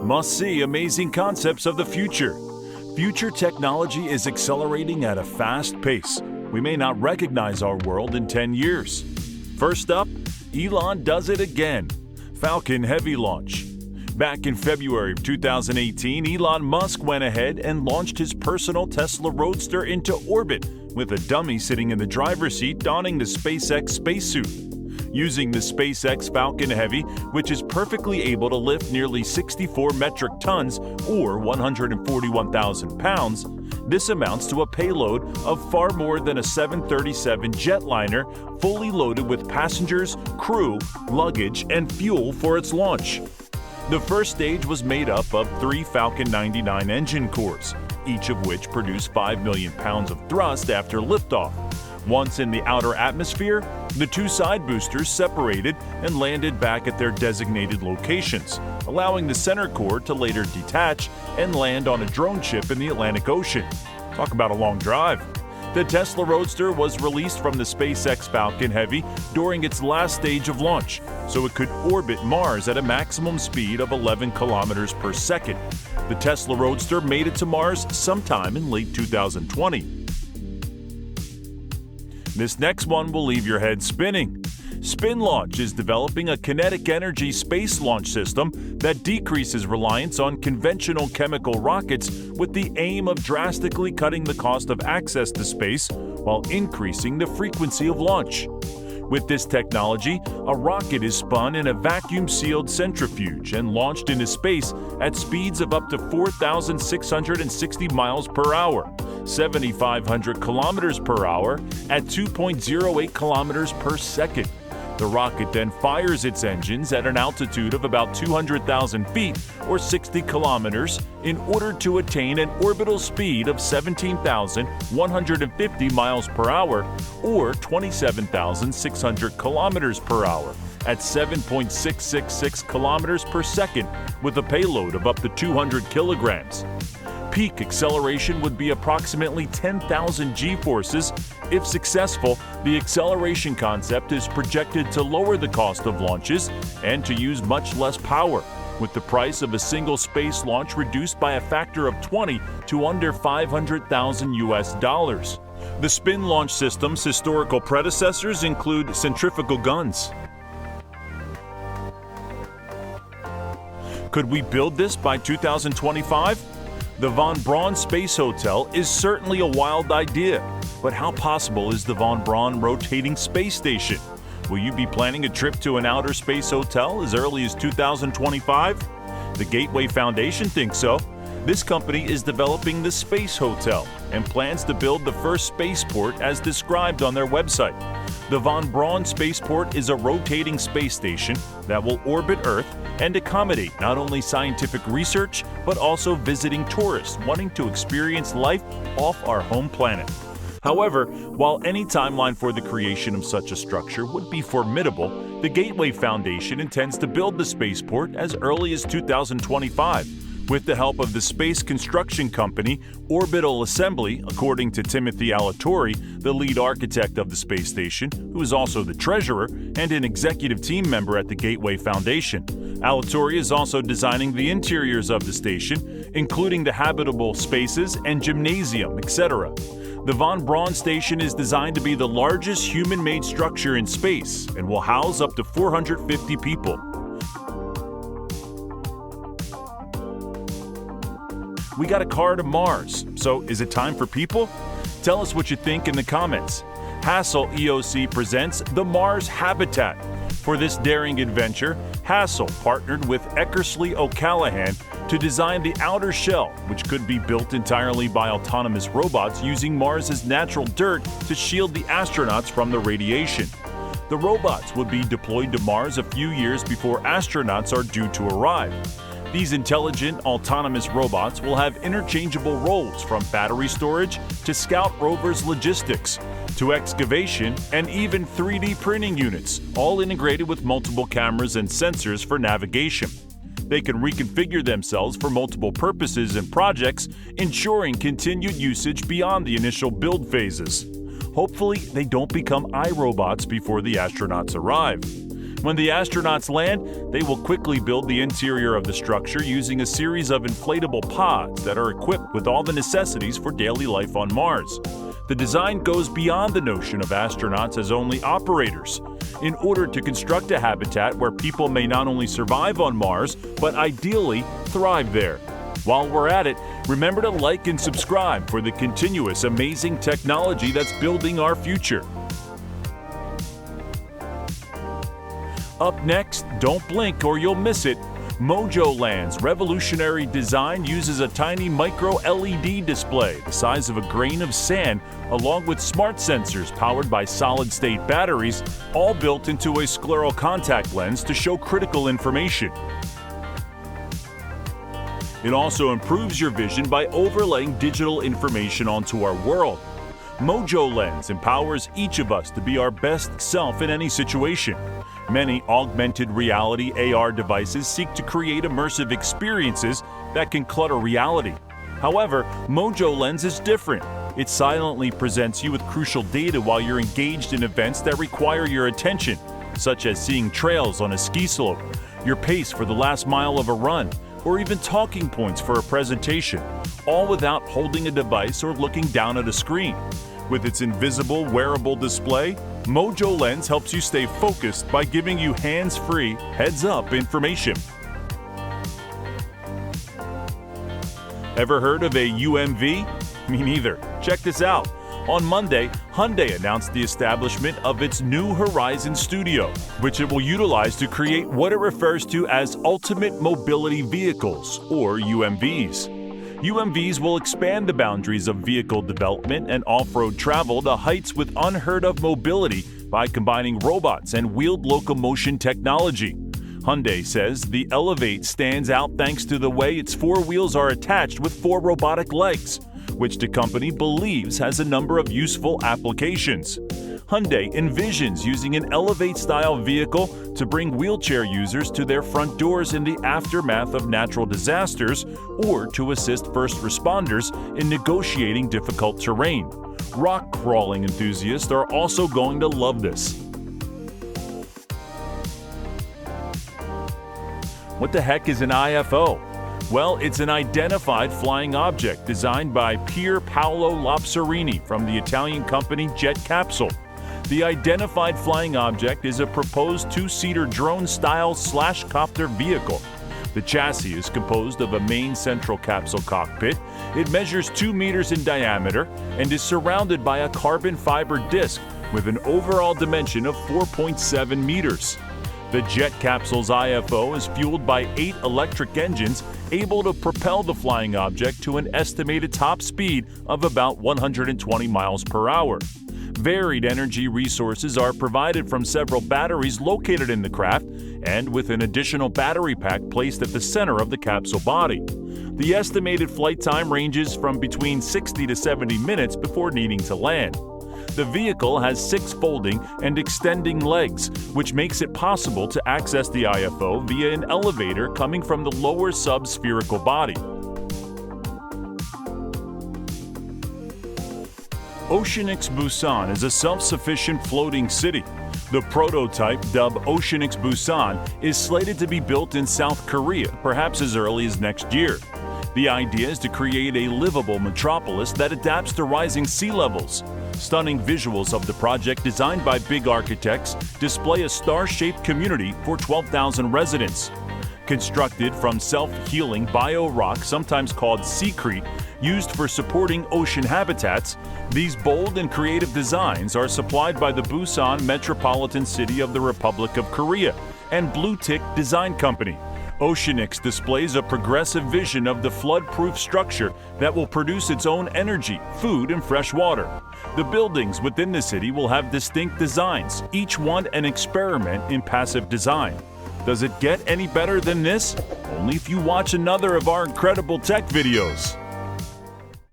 Must-see amazing concepts of the future. Future technology is accelerating at a fast pace. We may not recognize our world in 10 years. First up, Elon does it again. Falcon Heavy launch. Back in February of 2018, Elon Musk went ahead and launched his personal Tesla Roadster into orbit, with a dummy sitting in the driver's seat donning the SpaceX spacesuit. Using the SpaceX Falcon Heavy, which is perfectly able to lift nearly 64 metric tons or 141,000 pounds, this amounts to a payload of far more than a 737 jetliner, fully loaded with passengers, crew, luggage, and fuel for its launch. The first stage was made up of 3 Falcon 99 engine cores, each of which produced 5 million pounds of thrust after liftoff. Once in the outer atmosphere, the 2 side boosters separated and landed back at their designated locations, allowing the center core to later detach and land on a drone ship in the Atlantic Ocean. Talk about a long drive. The Tesla Roadster was released from the SpaceX Falcon Heavy during its last stage of launch, so it could orbit Mars at a maximum speed of 11 kilometers per second. The Tesla Roadster made it to Mars sometime in late 2020. This next one will leave your head spinning. Spin Launch is developing a kinetic energy space launch system that decreases reliance on conventional chemical rockets with the aim of drastically cutting the cost of access to space while increasing the frequency of launch. With this technology, a rocket is spun in a vacuum-sealed centrifuge and launched into space at speeds of up to 4,660 miles per hour, 7,500 kilometers per hour at 2.08 kilometers per second. The rocket then fires its engines at an altitude of about 200,000 feet or 60 kilometers in order to attain an orbital speed of 17,150 miles per hour or 27,600 kilometers per hour at 7.666 kilometers per second with a payload of up to 200 kilograms. Peak acceleration would be approximately 10,000 g-forces. If successful, the acceleration concept is projected to lower the cost of launches and to use much less power, with the price of a single space launch reduced by a factor of 20 to under $500,000 US. The Spin Launch system's historical predecessors include centrifugal guns. Could we build this by 2025? The Von Braun Space Hotel is certainly a wild idea, but how possible is the Von Braun rotating space station? Will you be planning a trip to an outer space hotel as early as 2025? The Gateway Foundation thinks so. This company is developing the Space Hotel and plans to build the first spaceport as described on their website. The Von Braun Spaceport is a rotating space station that will orbit Earth and accommodate not only scientific research, but also visiting tourists wanting to experience life off our home planet. However, while any timeline for the creation of such a structure would be formidable, the Gateway Foundation intends to build the spaceport as early as 2025. With the help of the space construction company Orbital Assembly, according to Timothy Alatorre, the lead architect of the space station, who is also the treasurer and an executive team member at the Gateway Foundation. Alatorre is also designing the interiors of the station, including the habitable spaces and gymnasium, etc. The Von Braun station is designed to be the largest human-made structure in space and will house up to 450 people. We got a car to Mars, so is it time for people? Tell us what you think in the comments. HASSELL EOC presents the Mars Habitat. For this daring adventure, HASSELL partnered with Eckersley O'Callaghan to design the outer shell, which could be built entirely by autonomous robots using Mars's natural dirt to shield the astronauts from the radiation. The robots would be deployed to Mars a few years before astronauts are due to arrive. These intelligent, autonomous robots will have interchangeable roles from battery storage to Scout rover's logistics, to excavation and even 3D printing units, all integrated with multiple cameras and sensors for navigation. They can reconfigure themselves for multiple purposes and projects, ensuring continued usage beyond the initial build phases. Hopefully, they don't become iRobots before the astronauts arrive. When the astronauts land, they will quickly build the interior of the structure using a series of inflatable pods that are equipped with all the necessities for daily life on Mars. The design goes beyond the notion of astronauts as only operators. In order to construct a habitat where people may not only survive on Mars, but ideally thrive there. While we're at it, remember to like and subscribe for the continuous amazing technology that's building our future. Up next, don't blink or you'll miss it. Mojo Lens' revolutionary design uses a tiny micro LED display the size of a grain of sand, along with smart sensors powered by solid-state batteries, all built into a scleral contact lens to show critical information. It also improves your vision by overlaying digital information onto our world. Mojo Lens empowers each of us to be our best self in any situation. Many augmented reality AR devices seek to create immersive experiences that can clutter reality. However, Mojo Lens is different. It silently presents you with crucial data while you're engaged in events that require your attention, such as seeing trails on a ski slope, your pace for the last mile of a run, or even talking points for a presentation, all without holding a device or looking down at a screen. With its invisible, wearable display, Mojo Lens helps you stay focused by giving you hands-free, heads-up information. Ever heard of a UMV? Me neither. Check this out. On Monday, Hyundai announced the establishment of its New Horizon Studio, which it will utilize to create what it refers to as Ultimate Mobility Vehicles, or UMVs. UMVs will expand the boundaries of vehicle development and off-road travel to heights with unheard-of mobility by combining robots and wheeled locomotion technology. Hyundai says the Elevate stands out thanks to the way its four wheels are attached with four robotic legs, which the company believes has a number of useful applications. Hyundai envisions using an Elevate-style vehicle to bring wheelchair users to their front doors in the aftermath of natural disasters or to assist first responders in negotiating difficult terrain. Rock crawling enthusiasts are also going to love this. What the heck is an I.F.O? Well, it's an identified flying object designed by Pier Paolo Lobserini from the Italian company Jet Capsule. The identified flying object is a proposed two-seater drone-style /copter vehicle. The chassis is composed of a main central capsule cockpit. It measures 2 meters in diameter and is surrounded by a carbon fiber disc with an overall dimension of 4.7 meters. The jet capsule's I.F.O is fueled by 8 electric engines able to propel the flying object to an estimated top speed of about 120 miles per hour. Varied energy resources are provided from several batteries located in the craft and with an additional battery pack placed at the center of the capsule body. The estimated flight time ranges from between 60 to 70 minutes before needing to land. The vehicle has 6 folding and extending legs, which makes it possible to access the I.F.O via an elevator coming from the lower sub-spherical body. Oceanix Busan is a self-sufficient floating city. The prototype, dubbed Oceanix Busan, is slated to be built in South Korea, perhaps as early as next year. The idea is to create a livable metropolis that adapts to rising sea levels. Stunning visuals of the project, designed by big architects, display a star-shaped community for 12,000 residents. Constructed from self-healing bio-rock, sometimes called secrete, used for supporting ocean habitats, these bold and creative designs are supplied by the Busan Metropolitan City of the Republic of Korea and Blue Tick Design Company. Oceanix displays a progressive vision of the flood-proof structure that will produce its own energy, food, and fresh water. The buildings within the city will have distinct designs, each one an experiment in passive design. Does it get any better than this? Only if you watch another of our incredible tech videos.